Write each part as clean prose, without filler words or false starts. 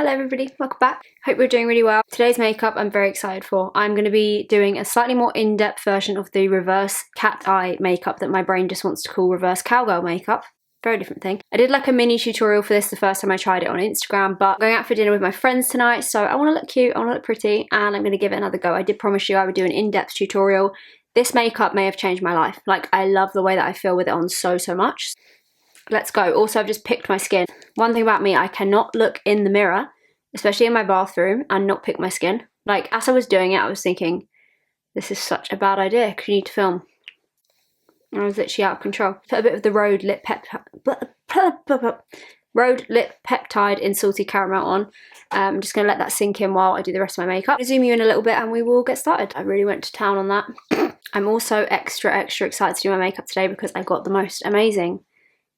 Hello everybody, welcome back. Hope you're doing really well. Today's makeup I'm very excited for. I'm going to be doing a slightly more in-depth version of the reverse cat eye makeup that my brain just wants to call reverse cowgirl makeup. Very different thing. I did like a mini tutorial for this the first time I tried it on Instagram, but I'm going out for dinner with my friends tonight, so I want to look cute, I want to look pretty, and I'm going to give it another go. I did promise you I would do an in-depth tutorial. This makeup may have changed my life. Like, I love the way that I feel with it on so much. Let's go. Also, I've just picked my skin. One thing about me, I cannot look in the mirror, especially in my bathroom, and not pick my skin. Like, as I was doing it, I was thinking, this is such a bad idea because you need to film. I was literally out of control. Put a bit of the Road Lip Peptide in Salty Caramel on. I'm just going to let that sink in while I do the rest of my makeup. I'll zoom you in a little bit and we will get started. I really went to town on that. I'm also extra excited to do my makeup today because I got the most amazing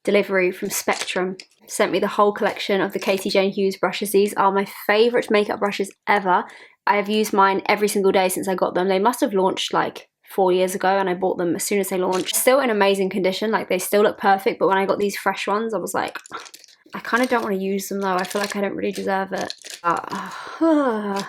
delivery from Spectrum. Sent me the whole collection of the Katie Jane Hughes brushes. These are my favourite makeup brushes ever. I have used mine every single day since I got them. They must have launched like 4 years ago and I bought them as soon as they launched. Still in amazing condition, like they still look perfect, but when I got these fresh ones I was like, I kind of don't want to use them though. I feel like I don't really deserve it.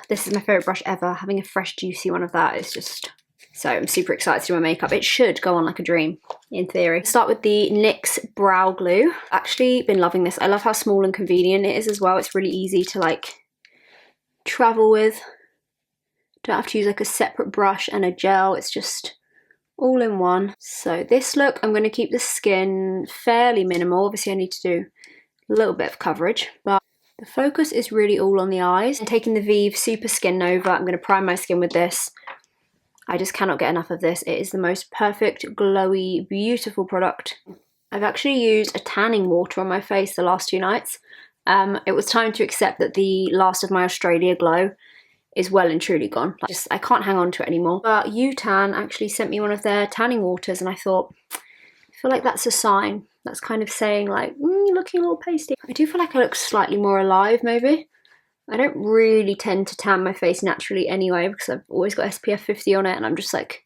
This is my favourite brush ever. Having a fresh juicy one of that is just... So I'm super excited to do my makeup. It should go on like a dream, in theory. Start with the NYX Brow Glue. Actually been loving this. I love how small and convenient it is as well. It's really easy to like travel with. Don't have to use like a separate brush and a gel. It's just all in one. So this look, I'm going to keep the skin fairly minimal. Obviously I need to do a little bit of coverage, but the focus is really all on the eyes. I'm taking the Vive Super Skin Nova. I'm going to prime my skin with this. I just cannot get enough of this. It is the most perfect, glowy, beautiful product. I've actually used a tanning water on my face the last 2 nights. It was time to accept that the last of my Australia glow is well and truly gone. I can't hang on to it anymore. But UTAN actually sent me one of their tanning waters and I thought, I feel like that's a sign. That's kind of saying like, you're looking a little pasty. I do feel like I look slightly more alive maybe. I don't really tend to tan my face naturally anyway because I've always got SPF 50 on it and I'm just like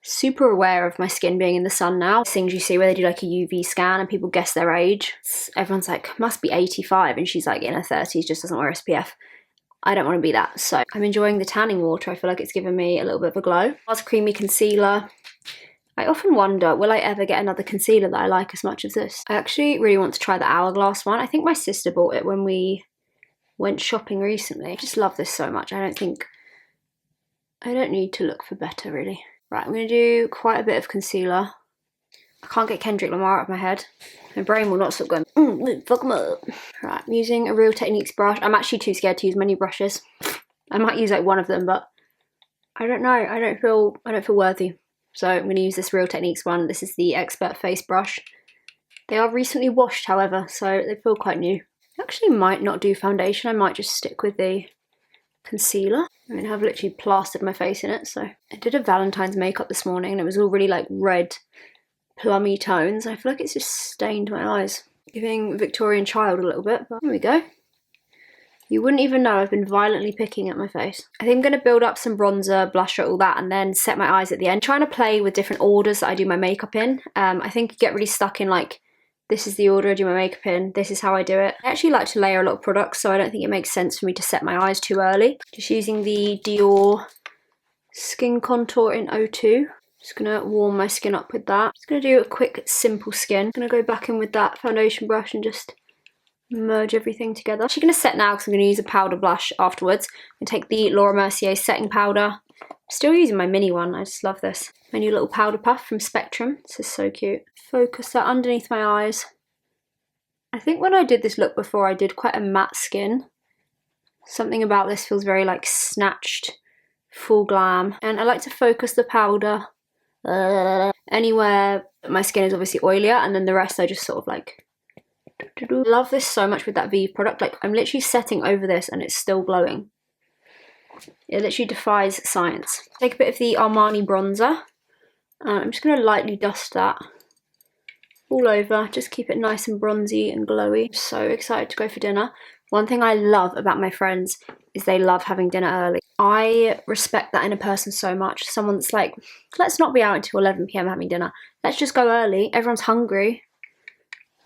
super aware of my skin being in the sun now. Things you see where they do like a UV scan and people guess their age. Everyone's like, must be 85 and she's like in her 30s, just doesn't wear SPF. I don't want to be that, so I'm enjoying the tanning water. I feel like it's given me a little bit of a glow. Nars Creamy Concealer. I often wonder, will I ever get another concealer that I like as much as this? I actually really want to try the Hourglass one. I think my sister bought it when we went shopping recently. I just love this so much. I don't need to look for better really. Right, I'm going to do quite a bit of concealer. I can't get Kendrick Lamar out of my head. My brain will not stop going, fuck 'em up. Right, I'm using a Real Techniques brush. I'm actually too scared to use many brushes. I might use like one of them, but I don't know. I don't feel worthy. So I'm going to use this Real Techniques one. This is the Expert Face brush. They are recently washed, however, so they feel quite new. I actually might not do foundation. I might just stick with the concealer. I mean, I've literally plastered my face in it, so. I did a Valentine's makeup this morning and it was all really like red, plummy tones. I feel like it's just stained my eyes. Giving Victorian Child a little bit, but there we go. You wouldn't even know I've been violently picking at my face. I think I'm going to build up some bronzer, blusher, all that, and then set my eyes at the end. I'm trying to play with different orders that I do my makeup in. I think you get really stuck in like, this is the order I do my makeup in, this is how I do it. I actually like to layer a lot of products, so I don't think it makes sense for me to set my eyes too early. Just using the Dior Skin Contour in 02. Just gonna warm my skin up with that. Just gonna do a quick, simple skin. Gonna go back in with that foundation brush and just merge everything together. I'm actually gonna set now because I'm gonna use a powder blush afterwards. I'm gonna take the Laura Mercier setting powder. Still using my mini one, I just love this. My new little powder puff from Spectrum. This is so cute. Focus that underneath my eyes. I think when I did this look before, I did quite a matte skin. Something about this feels very like snatched, full glam. And I like to focus the powder anywhere my skin is obviously oilier, and then the rest I just sort of like... Love this so much with that Vive product. Like, I'm literally setting over this and it's still glowing. It literally defies science. Take a bit of the Armani bronzer. I'm just going to lightly dust that all over. Just keep it nice and bronzy and glowy. I'm so excited to go for dinner. One thing I love about my friends is they love having dinner early. I respect that in a person so much. Someone that's like, let's not be out until 11 PM having dinner. Let's just go early. Everyone's hungry.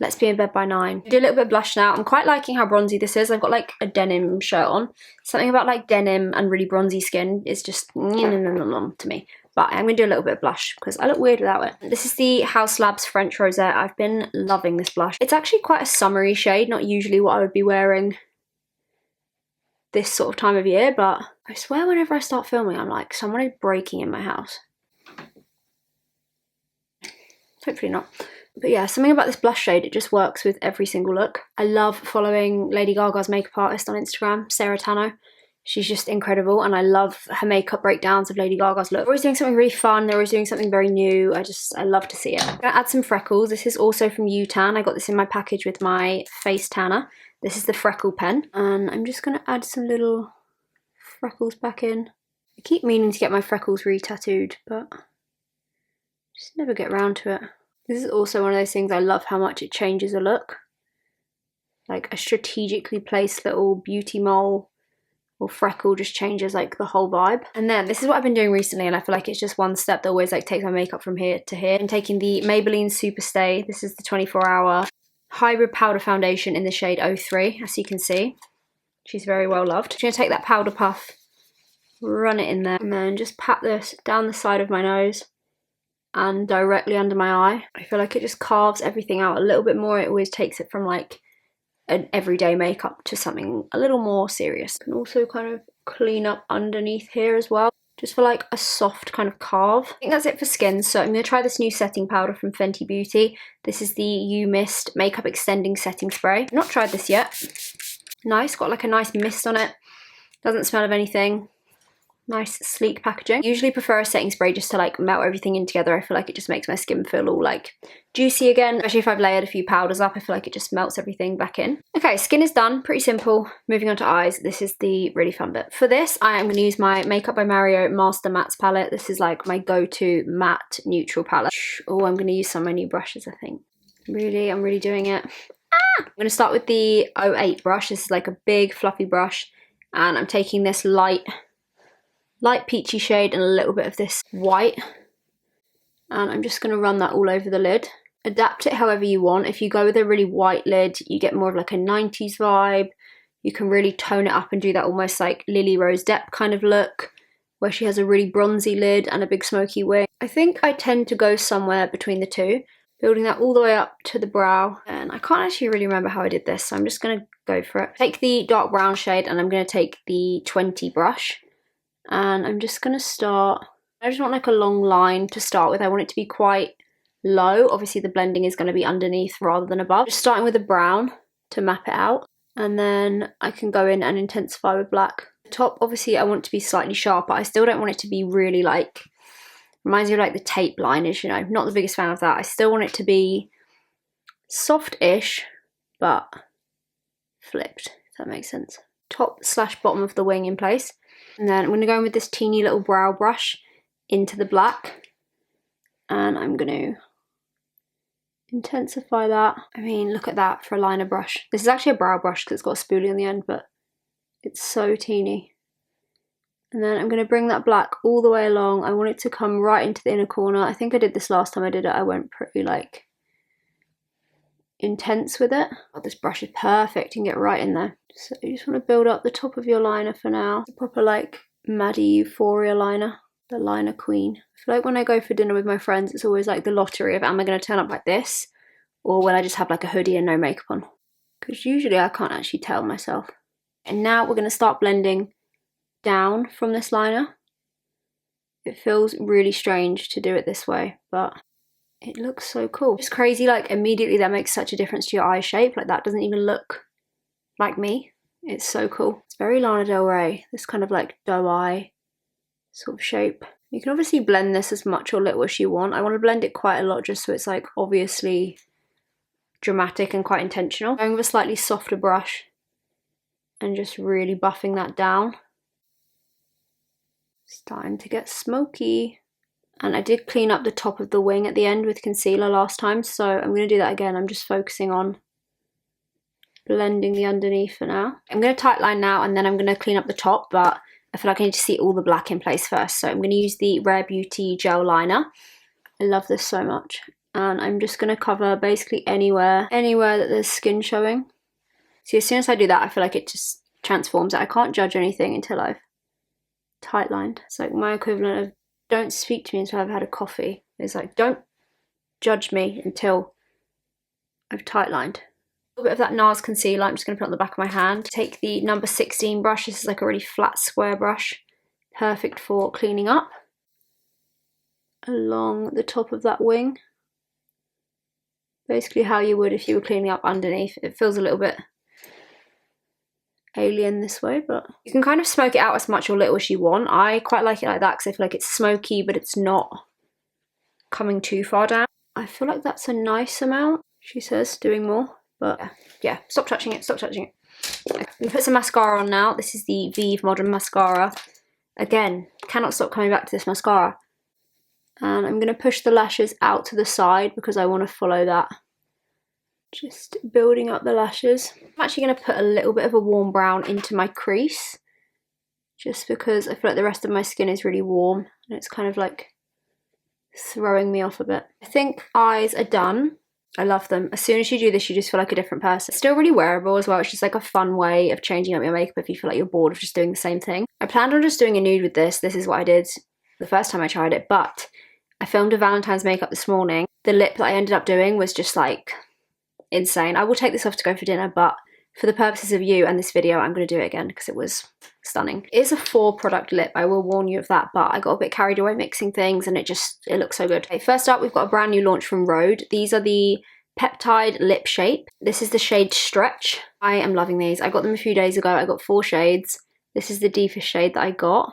Let's be in bed by 9. Do a little bit of blush now. I'm quite liking how bronzy this is. I've got like a denim shirt on. Something about like denim and really bronzy skin is just to me. But I'm going to do a little bit of blush because I look weird without it. This is the House Labs French Rosette. I've been loving this blush. It's actually quite a summery shade, not usually what I would be wearing this sort of time of year, but I swear whenever I start filming, I'm like, someone is breaking in my house. Hopefully not. But yeah, something about this blush shade, it just works with every single look. I love following Lady Gaga's makeup artist on Instagram, Sarah Tano. She's just incredible, and I love her makeup breakdowns of Lady Gaga's look. They're always doing something really fun, they're always doing something very new. I love to see it. I'm gonna add some freckles. This is also from U-Tan. I got this in my package with my face tanner. This is the freckle pen, and I'm just gonna add some little freckles back in. I keep meaning to get my freckles re-tattooed, but just never get around to it. This is also one of those things I love how much it changes a look. Like a strategically placed little beauty mole or freckle just changes like the whole vibe. And then this is what I've been doing recently, and I feel like it's just one step that always like takes my makeup from here to here. I'm taking the Maybelline Superstay. This is the 24-hour hybrid powder foundation in the shade 03, as you can see. She's very well loved. I'm gonna take that powder puff, run it in there, and then just pat this down the side of my nose and directly under my eye. I feel like it just carves everything out a little bit more. It always takes it from like an everyday makeup to something a little more serious. Can also kind of clean up underneath here as well, just for like a soft kind of carve. I think that's it for skin, so I'm going to try this new setting powder from Fenty Beauty. This is the You Mist Makeup Extending Setting Spray. I've not tried this yet. Nice, got like a nice mist on it. Doesn't smell of anything. Nice sleek packaging. Usually prefer a setting spray just to like melt everything in together. I feel like it just makes my skin feel all like juicy again, especially if I've layered a few powders up. I feel like it just melts everything back in. Okay, skin is done, pretty simple. Moving on to eyes. This is the really fun bit. For this, I am going to use my Makeup by Mario Master Mattes palette. This is like my go-to matte neutral palette. Oh, I'm going to use some of my new brushes, I think. I'm really doing it. I'm going to start with the 08 brush. This is like a big fluffy brush, and I'm taking this light peachy shade and a little bit of this white, and I'm just going to run that all over the lid. Adapt it however you want. If you go with a really white lid, you get more of like a 90s vibe. You can really tone it up and do that almost like Lily Rose Depp kind of look, where she has a really bronzy lid and a big smoky wing. I think I tend to go somewhere between the two, building that all the way up to the brow. And I can't actually really remember how I did this, so I'm just going to go for it. Take the dark brown shade, and I'm going to take the 20 brush. And I'm just going to start, I just want like a long line to start with. I want it to be quite low. Obviously the blending is going to be underneath rather than above. Just starting with a brown to map it out. And then I can go in and intensify with black. The top, obviously I want it to be slightly sharper. I still don't want it to be really like, reminds me of like the tape line-ish, you know. Not the biggest fan of that. I still want it to be soft-ish, but flipped, if that makes sense. Top / bottom of the wing in place. And then I'm going to go in with this teeny little brow brush into the black. And I'm going to intensify that. I mean, look at that for a liner brush. This is actually a brow brush because it's got a spoolie on the end, but it's so teeny. And then I'm going to bring that black all the way along. I want it to come right into the inner corner. I think I did this last time I did it. I went pretty like intense with it. Oh, this brush is perfect. You can get right in there. So you just want to build up the top of your liner for now. A proper like Maddie Euphoria liner. The liner queen. I feel like when I go for dinner with my friends, it's always like the lottery of am I going to turn up like this, or will I just have like a hoodie and no makeup on? Because usually I can't actually tell myself. And now we're going to start blending down from this liner. It feels really strange to do it this way, but it looks so cool. It's crazy, like immediately that makes such a difference to your eye shape. Like that doesn't even look like me. It's so cool. It's very Lana Del Rey, this kind of like doe eye sort of shape. You can obviously blend this as much or little as you want. I want to blend it quite a lot just so it's like obviously dramatic and quite intentional. Going with a slightly softer brush and just really buffing that down. Starting to get smoky. And I did clean up the top of the wing at the end with concealer last time, so I'm going to do that again. I'm just focusing on blending the underneath for now. I'm going to tightline now and then I'm going to clean up the top, but I feel like I need to see all the black in place first. So I'm going to use the Rare Beauty Gel Liner. I love this so much. And I'm just going to cover basically anywhere that there's skin showing. See, as soon as I do that, I feel like it just transforms it. I can't judge anything until I've tight lined. It's like my equivalent of don't speak to me until I've had a coffee. It's like, don't judge me until I've tight lined. A little bit of that NARS concealer, I'm just going to put on the back of my hand. Take the number 16 brush. This is like a really flat square brush. Perfect for cleaning up. Along the top of that wing. Basically how you would if you were cleaning up underneath. It feels a little bit alien this way, but you can kind of smoke it out as much or little as you want. I quite like it like that because I feel like it's smoky, but it's not coming too far down. I feel like that's a nice amount, she says, doing more, but yeah, stop touching it, stop touching it. I'm gonna put some mascara on now. This is the Vive Modern Mascara. Again, cannot stop coming back to this mascara. And I'm gonna push the lashes out to the side because I want to follow that. Just building up the lashes. I'm actually going to put a little bit of a warm brown into my crease, just because I feel like the rest of my skin is really warm and it's kind of like throwing me off a bit. I think eyes are done. I love them. As soon as you do this, you just feel like a different person. It's still really wearable as well. It's just like a fun way of changing up your makeup if you feel like you're bored of just doing the same thing. I planned on just doing a nude with this. This is what I did the first time I tried it, but I filmed a Valentine's makeup this morning. The lip that I ended up doing was just like insane. I will take this off to go for dinner, but for the purposes of you and this video, I'm going to do it again because it was stunning. It is a 4 product lip, I will warn you of that, but I got a bit carried away mixing things and it looks so good. Okay, first up, we've got a brand new launch from Rhode. These are the Peptide Lip Shape. This is the shade Stretch. I am loving these. I got them a few days ago. I got 4 shades. This is the deepest shade that I got.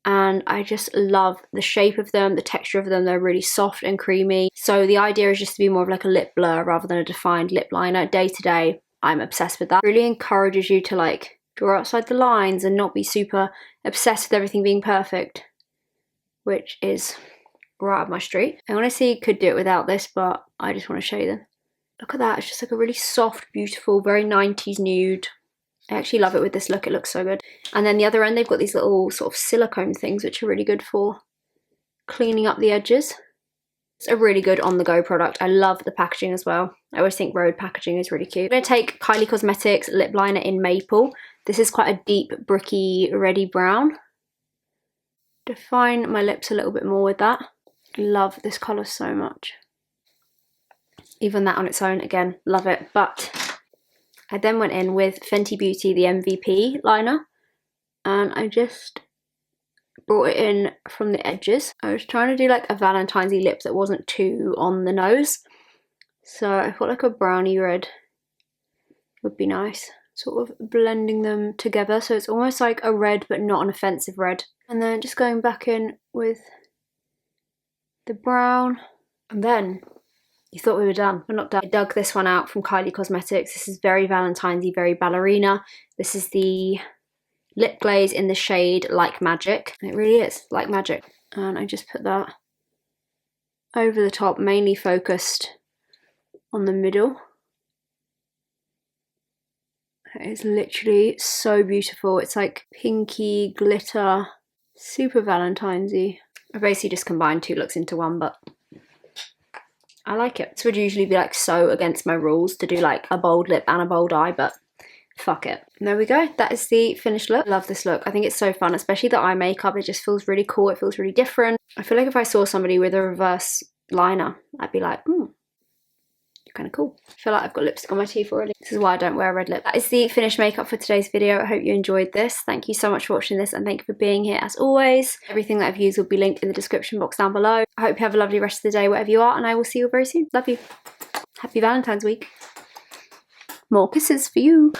And I just love the shape of them, the texture of them. They're really soft and creamy. So the idea is just to be more of like a lip blur rather than a defined lip liner. Day to day, I'm obsessed with that. Really encourages you to like draw outside the lines and not be super obsessed with everything being perfect, which is right up my street. I honestly could do it without this, but I just want to show you them. Look at that. It's just like a really soft, beautiful, very 90s nude. I actually love it with this look, it looks so good. And then the other end, they've got these little sort of silicone things, which are really good for cleaning up the edges. It's a really good on-the-go product. I love the packaging as well. I always think Rhode packaging is really cute. I'm going to take Kylie Cosmetics lip liner in Maple. This is quite a deep, bricky, reddy brown. Define my lips a little bit more with that. I love this colour so much. Even that on its own, again, love it. But I then went in with Fenty Beauty, the MVP liner, and I just brought it in from the edges. I was trying to do like a Valentine's-y lip that wasn't too on the nose, so I thought like a brownie red would be nice. Sort of blending them together so it's almost like a red but not an offensive red. And then just going back in with the brown, and then you thought we were done. We're not done. I dug this one out from Kylie Cosmetics. This is very Valentine's-y, very ballerina. This is the lip glaze in the shade Like Magic. It really is like magic. And I just put that over the top, mainly focused on the middle. It is literally so beautiful. It's like pinky glitter, super Valentine's-y. I basically just combined 2 looks into one, but I like it. This would usually be like so against my rules to do like a bold lip and a bold eye, but fuck it. And there we go. That is the finished look. I love this look. I think it's so fun, especially the eye makeup. It just feels really cool. It feels really different. I feel like if I saw somebody with a reverse liner, I'd be like, you're kind of cool. I feel like I've got lipstick on my teeth already. This is why I don't wear a red lip. That is the finished makeup for today's video. I hope you enjoyed this. Thank you so much for watching this and thank you for being here as always. Everything that I've used will be linked in the description box down below. I hope you have a lovely rest of the day wherever you are and I will see you very soon. Love you. Happy Valentine's week. More kisses for you.